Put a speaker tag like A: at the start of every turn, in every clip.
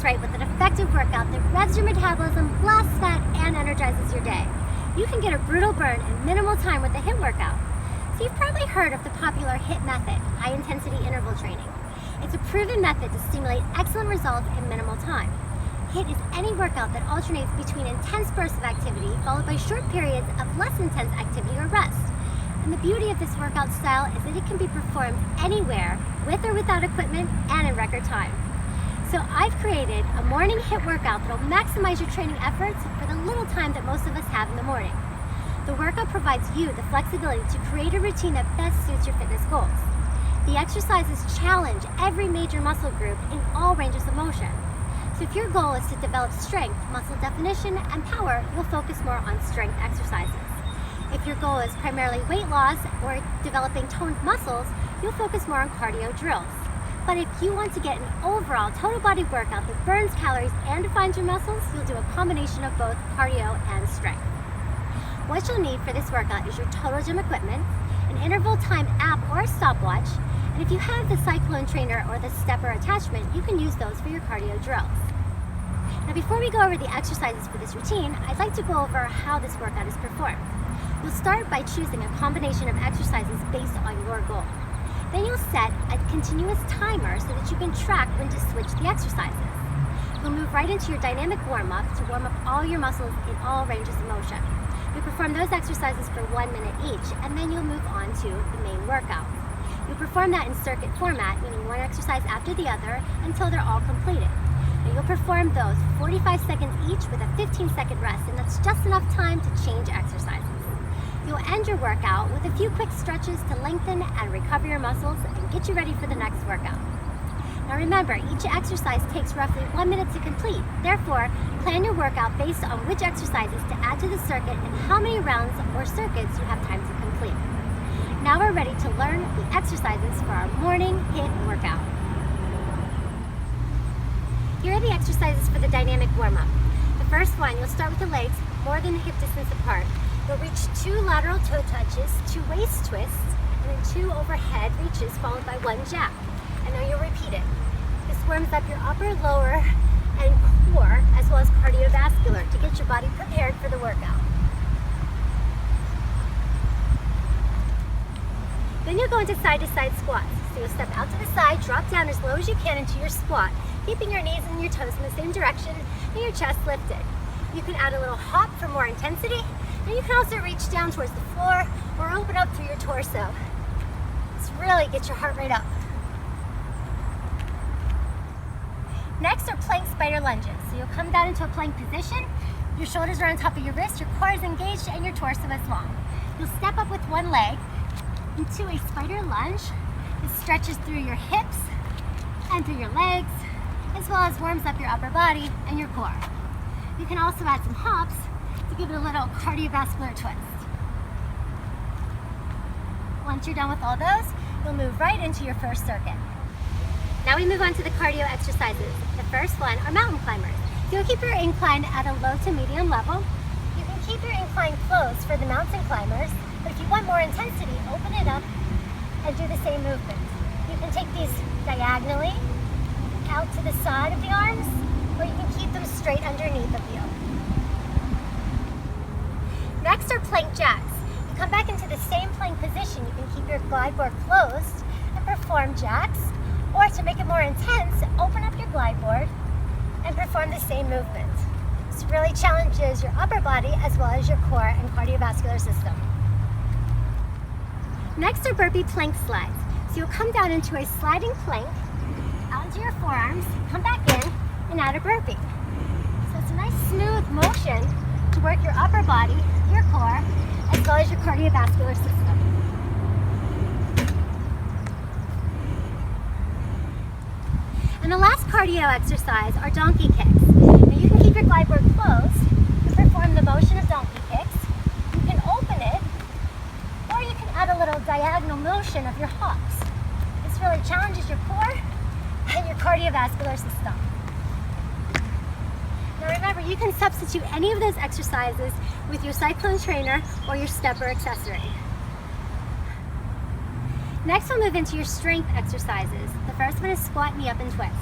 A: right with an effective workout that revs your metabolism, blasts fat, and energizes your day, you can get a brutal burn in minimal time with a HIIT workout. So you've probably heard of the popular HIIT method, high intensity interval training. It's a proven method to stimulate excellent results in minimal time. HIIT is any workout that alternates between intense bursts of activity followed by short periods of less intense activity or rest. And the beauty of this workout style is that it can be performed anywhere, with or without equipment, and in record time. So I've created a morning HIIT workout that will maximize your training efforts for the little time that most of us have in the morning. The workout provides you the flexibility to create a routine that best suits your fitness goals. The exercises challenge every major muscle group in all ranges of motion. So if your goal is to develop strength, muscle definition, and power, you'll focus more on strength exercises. If your goal is primarily weight loss or developing toned muscles, you'll focus more on cardio drills. But if you want to get an overall total body workout that burns calories and defines your muscles, you'll do a combination of both cardio and strength. What you'll need for this workout is your total gym equipment, an interval time app or a stopwatch, and if you have the cyclone trainer or the stepper attachment, you can use those for your cardio drills. Now before we go over the exercises for this routine, I'd like to go over how this workout is performed. You'll start by choosing a combination of exercises based on your goal. Then you'll set a continuous timer so that you can track when to switch the exercises. You'll move right into your dynamic warm-up to warm up all your muscles in all ranges of motion. You'll perform those exercises for 1 minute each, and then you'll move on to the main workout. You'll perform that in circuit format, meaning one exercise after the other until they're all completed. And you'll perform those 45 seconds each with a 15-second rest, and that's just enough time to change exercises. You'll end your workout with a few quick stretches to lengthen and recover your muscles and get you ready for the next workout. Now remember, each exercise takes roughly 1 minute to complete. Therefore, plan your workout based on which exercises to add to the circuit and how many rounds or circuits you have time to complete. Now we're ready to learn the exercises for our morning HIIT workout. Here are the exercises for the dynamic warm-up. The first one, you'll start with the legs more than hip distance apart. You'll reach 2 lateral toe touches, 2 waist twists, and then 2 overhead reaches followed by 1 jab. And now you'll repeat it. This warms up your upper, lower, and core, as well as cardiovascular to get your body prepared for the workout. Then you'll go into side-to-side squats. So you'll step out to the side, drop down as low as you can into your squat, keeping your knees and your toes in the same direction and your chest lifted. You can add a little hop for more intensity, and you can also reach down towards the floor or open up through your torso. Just really get your heart rate up. Next are plank spider lunges. So you'll come down into a plank position, your shoulders are on top of your wrists, your core is engaged, and your torso is long. You'll step up with one leg into a spider lunge. This stretches through your hips and through your legs, as well as warms up your upper body and your core. You can also add some hops to give it a little cardiovascular twist. Once you're done with all those, you'll move right into your first circuit. Now we move on to the cardio exercises. The first one are mountain climbers. You'll keep your incline at a low to medium level. You can keep your incline closed for the mountain climbers, but if you want more intensity, open it up and do the same movement. You can take these diagonally out to the side of the arms, or you can keep them straight underneath of you. Next are plank jacks. You come back into the same plank position. You can keep your glide board closed and perform jacks, or to make it more intense, open up your glide board and perform the same movement. This really challenges your upper body as well as your core and cardiovascular system. Next are burpee plank slides. So you'll come down into a sliding plank, out into your forearms, come back in, and add a burpee. So it's a nice smooth motion to work your upper body, your core, as well as your cardiovascular system. And the last cardio exercise are donkey kicks. Now you can keep your glide board closed and perform the motion of donkey kicks. You can open it, or you can add a little diagonal motion of your hops. This really challenges your core and your cardiovascular system. Now remember, you can substitute any of those exercises with your cyclone trainer or your stepper accessory. Next, we'll move into your strength exercises. The first one is squat, knee up, and twist.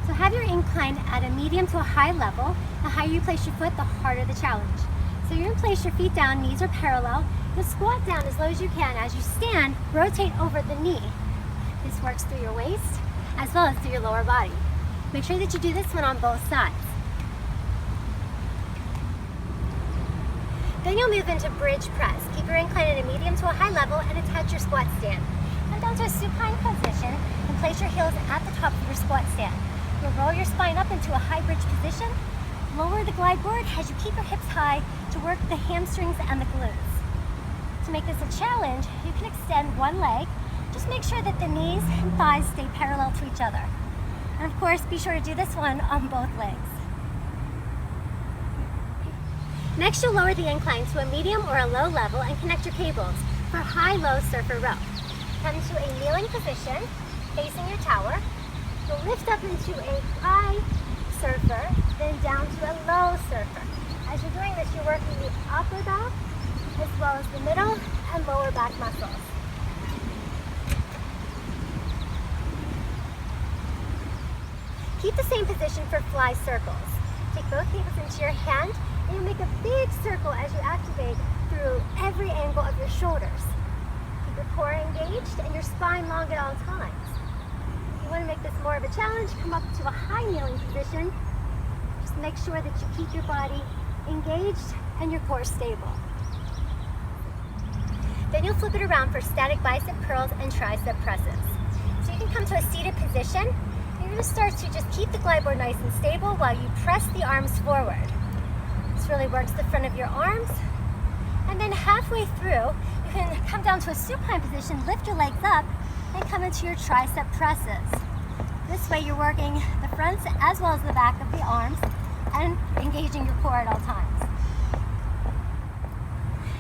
A: So So have your incline at a medium to a high level. The higher you place your foot, the harder the challenge. So you're gonna place your feet down, knees are parallel. You'll squat down as low as you can. As you stand, rotate over the knee. This works through your waist as well as through your lower body. Make sure that you do this one on both sides. Then you'll move into bridge press. Keep your incline at a medium to a high level and attach your squat stand. Come down to a supine position and place your heels at the top of your squat stand. You'll roll your spine up into a high bridge position. Lower the glide board as you keep your hips high to work the hamstrings and the glutes. To make this a challenge, you can extend one leg. Just make sure that the knees and thighs stay parallel to each other. And of course, be sure to do this one on both legs. Next, you'll lower the incline to a medium or a low level and connect your cables for high-low surfer row. Come to a kneeling position, facing your tower. You'll lift up into a high surfer, then down to a low surfer. As you're doing this, you're working the upper back, as well as the middle and lower back muscles. Keep the same position for fly circles. Take both cables into your hand, and you'll make a big circle as you activate through every angle of your shoulders. Keep your core engaged and your spine long at all times. If you want to make this more of a challenge, come up to a high kneeling position. Just make sure that you keep your body engaged and your core stable. Then you'll flip it around for static bicep curls and tricep presses. So you can come to a seated position. You're going to start to just keep the glide board nice and stable while you press the arms forward. This really works the front of your arms. And then halfway through, you can come down to a supine position, lift your legs up, and come into your tricep presses. This way you're working the fronts as well as the back of the arms and engaging your core at all times.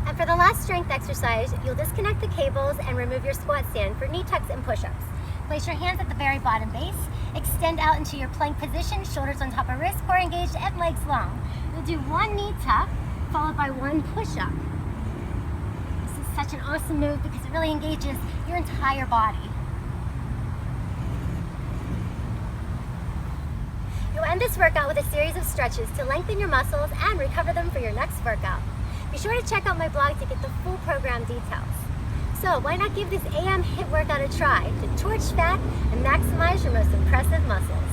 A: And for the last strength exercise, you'll disconnect the cables and remove your squat stand for knee tucks and push-ups. Place your hands at the very bottom base, extend out into your plank position, shoulders on top of wrists, core engaged, and legs long. You'll do one knee tuck, followed by one push-up. This is such an awesome move because it really engages your entire body. You'll end this workout with a series of stretches to lengthen your muscles and recover them for your next workout. Be sure to check out my blog to get the full program details. So why not give this AM HIIT workout a try to torch fat and maximize your most impressive muscles?